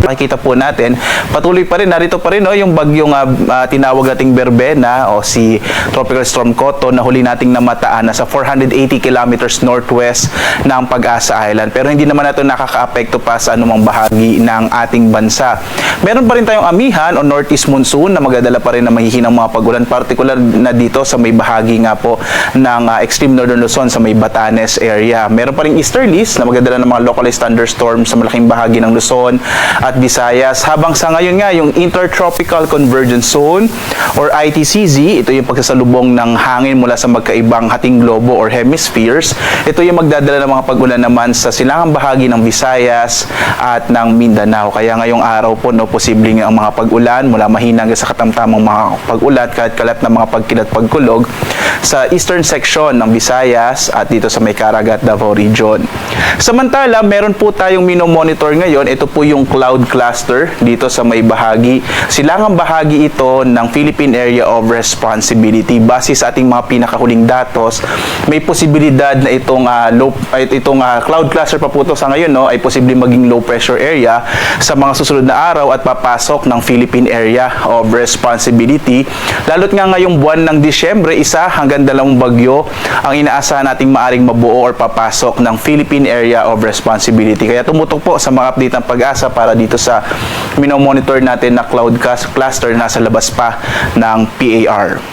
Makikita po natin, patuloy pa rin, narito pa rin yung bagyong tinawag nating Berbena o si Tropical Storm Koto na huli nating namataan nasa 480 kilometers northwest ng Pag-asa Island. Pero hindi naman ito nakaka-apekto pa sa anumang bahagi ng ating bansa. Meron pa rin tayong amihan o northeast monsoon na magdadala pa rin na mahihinang mga pag-ulan, particular na dito sa may bahagi nga po ng extreme northern Luzon sa may Batanes area. Meron pa rin easterlies na magdadala ng mga localized thunderstorms sa malaking bahagi ng Luzon at Visayas. Habang sa ngayon nga, yung Intertropical Convergence Zone or ITCZ, ito yung pagsasalubong ng hangin mula sa magkaibang hating globo or hemispheres. Ito yung magdadala ng mga pag-ulan naman sa silangang bahagi ng Visayas at ng Mindanao. Kaya ngayong araw po, posibleng ang mga pag-ulan mula mahina hanggang sa katamtamang mga pag-ulat, kalat na mga pagkilat pagkulog sa eastern section ng Visayas at dito sa may Caraga at Davao region. Samantala, meron po tayong minomonitor ngayon. Ito po yung cloud cluster dito sa may bahagi. Silangang bahagi ito ng Philippine Area of Responsibility. Base sa ating mga pinakahuling datos, may posibilidad na itong cloud cluster pa po ito sa ngayon ay posibleng maging low pressure area sa mga susunod na araw at papasok ng Philippine Area of Responsibility. Lalo't nga ngayong buwan ng Disyembre, 1 hanggang 2 bagyo ang inaasahan nating maaring mabuo or papasok ng Philippine Area of Responsibility. Kaya tumutok po sa mga update ng Pag-asa para dito sa minomonitor natin na cloud cluster na nasa labas pa ng PAR.